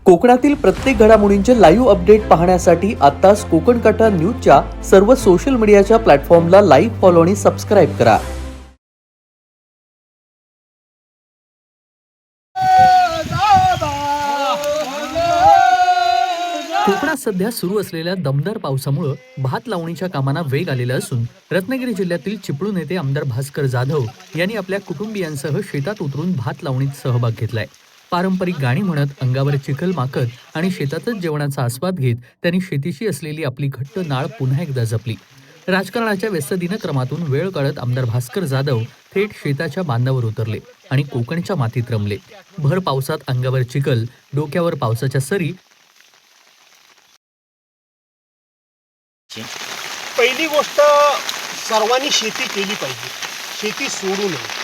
कोकणातील प्रत्येक घडामोडींचे लाईव्ह अपडेट पाहण्यासाठी आताच कोकण कटा न्यूजच्या सर्व सोशल मीडियाच्या प्लॅटफॉर्मला लाईक, फॉलो आणि सबस्क्राईब करा. कोकणात सध्या सुरू असलेल्या दमदार पावसामुळे भात लावणीच्या कामांना वेग आलेला असून रत्नागिरी जिल्ह्यातील चिपळूण येथे आमदार भास्कर जाधव यांनी आपल्या कुटुंबियांसह शेतात उतरून भात लावणीत सहभाग घेतलाय. पारंपरिक गाणी म्हणत अंगावर चिखल माकत आणि शेतातच जेवणाचा आस्वाद घेत त्यांनी शेतीशी असलेली आपली घट्ट नाळ पुन्हा एकदा जपली. राजकारणाच्या व्यस्त दिनक्रमातून वेळ काढत आमदार भास्कर जाधव थेट शेताच्या बांधावर उतरले आणि कोकणच्या मातीत रमले. भर पावसात अंगावर चिखल, डोक्यावर पावसाच्या सरी. पहिली गोष्ट, सर्वांनी शेती केली पाहिजे, शेती सोडू नये.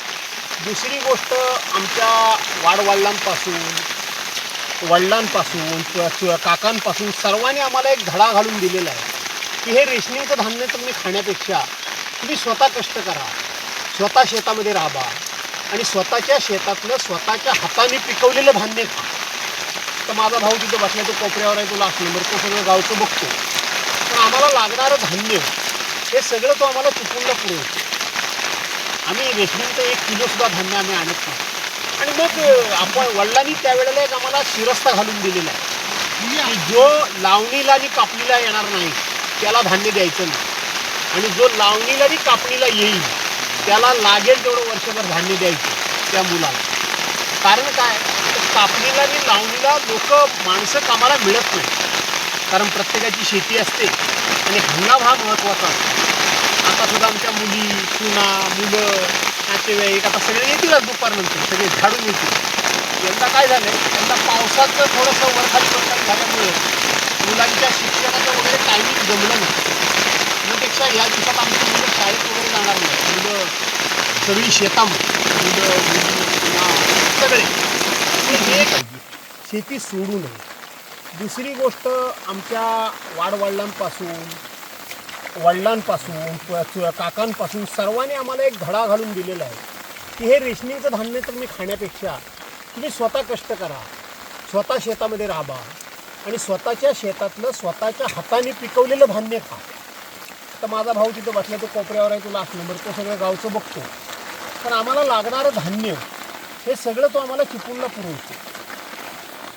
दुसरी गोष्ट, आमच्या वडिलांपासून काकांपासून सर्वांनी आम्हाला एक धडा घालून दिलेला आहे की हे रेशनिंगचं धान्य तुम्ही खाण्यापेक्षा तुम्ही स्वतः कष्ट करा, स्वतः शेतामध्ये राहा आणि स्वतःच्या शेतातलं स्वतःच्या हाताने पिकवलेलं धान्य खा. तर माझा भाऊ तिथं बसला, तो कोपऱ्यावर आहे, तो लास्ट नंबर, तो सगळं गावचं बघतो. पण आम्हाला लागणारं धान्य हे सगळं तो आम्हाला चुकूनला पुरवतो. आम्ही रेशनिंगचं 1 किलोसुद्धा धान्य आम्ही आणत नाही. आणि मग आपण वडिलांनी त्यावेळेला एक आम्हाला शिरस्ता घालून दिलेला आहे की जो लावणीला आणि कापणीला येणार नाही त्याला धान्य द्यायचं नाही, आणि जो लावणीला आणि कापणीला येईल त्याला लागेल तेवढं वर्षभर धान्य द्यायचं त्या मुलाला. कारण काय, कापणीला आणि लावणीला माणसं कामाला मिळत नाही, कारण प्रत्येकाची शेती असते आणि हंगाम हा महत्त्वाचा असतो. आता सुद्धा आमच्या मुली, सुना, मुलं, नातेवाईक आता सगळे येतीलच दुपारनंतर, सगळे झाडून येतील. यंदा काय झालं आहे, यंदा पावसाचं थोडंसं वरखाली झाल्यामुळे मुलांच्या शिक्षणाचं वगैरे टायमिंग जमलं नाही. त्यापेक्षा या दिवसात आमची मुलं शाळेत वगैरे जाणार नाही, मुलं सगळी शेतामध्ये, मुलं, मुली, सुना सगळे. हे शेती सोडू नये. दुसरी गोष्ट, आमच्या वडिलांपासून काकांपासून सर्वांनी आम्हाला एक धडा घालून दिलेला आहे की हे रेशनिंगचं धान्य तुम्ही खाण्यापेक्षा तुम्ही स्वतः कष्ट करा, स्वतः शेतामध्ये राहा आणि स्वतःच्या शेतातलं स्वतःच्या हाताने पिकवलेलं धान्य खा. तर माझा भाऊ तिथं बसला, तो कोपऱ्यावर आहे, तो लास्ट नंबर, तो सगळं गावचं बघतो. पण आम्हाला लागणारं धान्य हे सगळं तो आम्हाला चिपळूणला पुरवतो.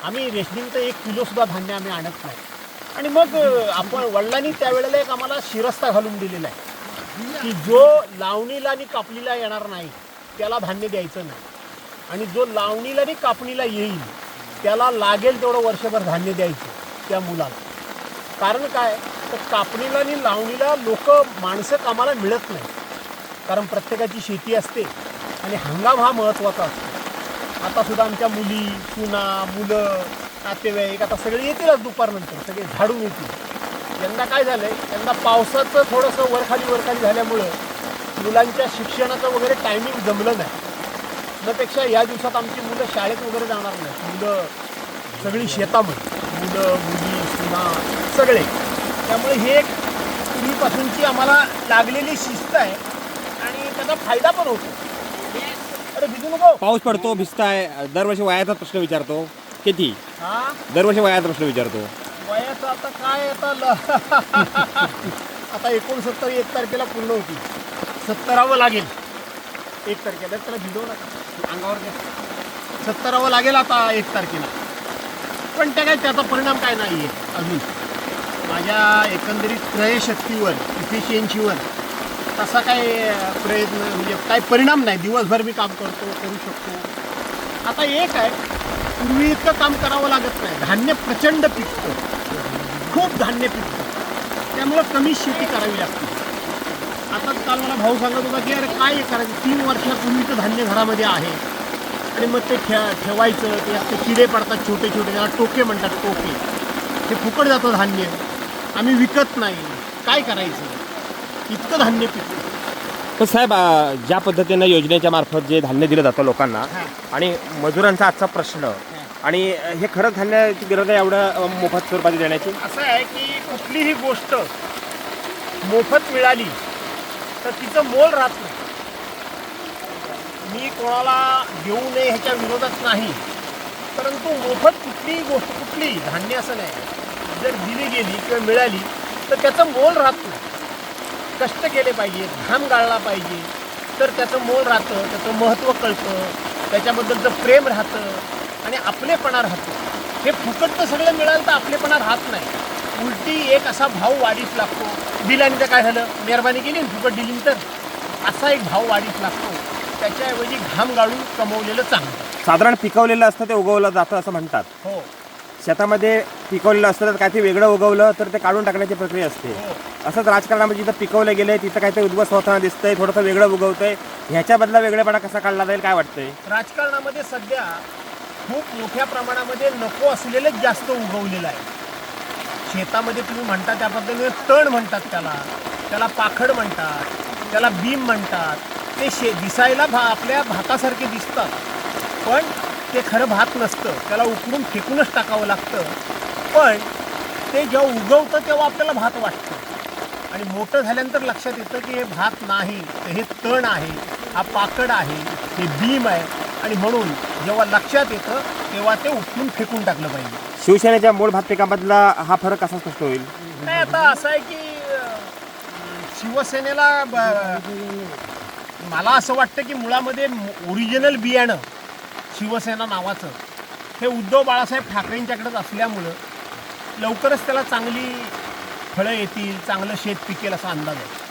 आम्ही रेशनिंगचं 1 किलोसुद्धा धान्य आम्ही आणत नाही. आणि मग आपण वडिलांनी त्यावेळेला एक आम्हाला शिरस्ता घालून दिलेला आहे की जो लावणीला आणि कापणीला येणार नाही त्याला धान्य द्यायचं नाही, आणि जो लावणीला आणि कापणीला येईल त्याला लागेल तेवढं वर्षभर धान्य द्यायचं त्या मुलाला. कारण काय, तर कापणीला आणि लावणीला माणसं कामाला मिळत नाही, कारण प्रत्येकाची शेती असते आणि हंगाम हा महत्त्वाचा असतो. आता सुद्धा आमच्या मुली, सुना, मुलं, नातेवाईक आता सगळे येतीलच दुपारनंतर, सगळे झाडून येतील. यंदा काय झालं आहे, यंदा पावसाचं थोडंसं वरखाली झाल्यामुळं मुलांच्या शिक्षणाचं वगैरे टायमिंग जमलं नाही. त्यापेक्षा या दिवसात आमची मुलं शाळेत वगैरे जाणार नाही, मुलं सगळी शेतामध्ये, मुलं, मुली, सुना सगळे. त्यामुळे हे एक पूर्वीपासूनची आम्हाला लागलेली शिस्त आहे आणि त्याचा फायदा पण होतो. अरे भिजू नको. पाऊस पडतो, भिजताय, दरवर्षी वयाचा प्रश्न विचारतो. किती? दरवर्षी वयाचा प्रश्न विचारतो. वयाचं आता काय, आता 69 1 तारखेला पूर्ण होती, 70ावं लागेल 1 तारखेला. त्याला भिजवू नका, अंगावर 70ावं लागेल आता 1 तारखेला. पण त्याचा परिणाम काय नाही आहे अजून माझ्या एकंदरीत क्रयशक्तीवर, इफिशियन्सीवर तसा काय प्रयत्न, म्हणजे काय परिणाम नाही. दिवसभर मी काम करू शकतो. आता एक आहे, पूर्वी इतकं काम करावं लागत नाही, धान्य प्रचंड पिकतं, खूप धान्य पिकतं, त्यामुळं कमी शेती करावी लागते. आता काल मला भाऊ सांगत होता की अरे काय करायचं, 3 वर्षापूर्वीचं धान्य घरामध्ये आहे आणि मग ते ठेवायचं, ते किडे पडतात छोटे छोटे, त्याला टोके म्हणतात, टोके, ते फुकट जातं धान्य, आम्ही विकत नाही, काय करायचं, इतकं धान्य पिकतं. तर साहेब, ज्या पद्धतीनं योजनेच्या मार्फत जे धान्य दिलं जातं लोकांना आणि मजुरांचा आजचा प्रश्न, आणि हे खरं धान्याची गरज आहे एवढं मोफत स्वरूपात देण्याची? असं आहे की कुठलीही गोष्ट मोफत मिळाली तर तिचं मोल राहत नाही. मी कोणाला देऊ नये ह्याच्या विरोधात नाही, परंतु मोफत कुठलीही गोष्ट, कुठलीही धान्य असं नाही, जर दिली गेली किंवा मिळाली तर त्याचं मोल राहत नाही. कष्ट केले पाहिजे, घाम गाळला पाहिजे, तर त्याचं मोल राहतं, त्याचं महत्त्व कळतं, त्याच्याबद्दलचं प्रेम राहतं आणि आपलेपणा राहतो. हे फुकटचं सगळं मिळालं तर आपलेपणा राहत नाही. उलटी एक असा भाव वाढीस लागतो. दिल्याने तर काय झालं, मेहरबानी केली आणि फुकट दिली तर, असा एक भाव वाढीस लागतो. त्याच्याऐवजी घाम गाळून कमवलेलं चांगलं. साधारण पिकवलेलं असतं ते उगवलं जातं असं म्हणतात. हो शेतामध्ये पिकवलेलं असतं तर काहीतरी वेगळं उगवलं तर ते काढून टाकण्याची प्रक्रिया असते. हो असंच राजकारणामध्ये जिथं पिकवलं गेलंय तिथं काहीतरी उद्ध्वस्त होताना दिसतंय, थोडंसं वेगळं उगवतंय. ह्याच्याबद्दल वेगळेपणा कसा काढला जाईल काय वाटतंय? राजकारणामध्ये सध्या खूप मोठ्या प्रमाणामध्ये नको असलेलं जास्त उगवलेलं आहे. शेतामध्ये तुम्ही म्हणता त्या पद्धतीने तण म्हणतात, त्याला पाखड म्हणतात, त्याला बीम म्हणतात. ते दिसायला आपल्या भातासारखे दिसतात, पण ते खरं भात नसतं. त्याला उकळून फेकूनच टाकावं लागतं. पण ते जेव्हा उगवतं तेव्हा आपल्याला भात वाटतं आणि मोठं झाल्यानंतर लक्षात येतं की हे भात नाही, तर हे तण आहे, हा पाकड आहे, हे बीम आहे. आणि म्हणून जेव्हा लक्षात येतं तेव्हा ते उचलून फेकून टाकलं पाहिजे. शिवसेनेच्या मूळ भात पिकामधला हा फरक कसा स्पष्ट होईल? नाही, आता असं आहे की शिवसेनेला मला असं वाटतं की मुळामध्ये ओरिजिनल बियाणं शिवसेना नावाचं हे उद्धव बाळासाहेब ठाकरेंच्याकडेच असल्यामुळं लवकरच त्याला चांगली फळं येतील, चांगलं शेत पिकेल असा अंदाज आहे.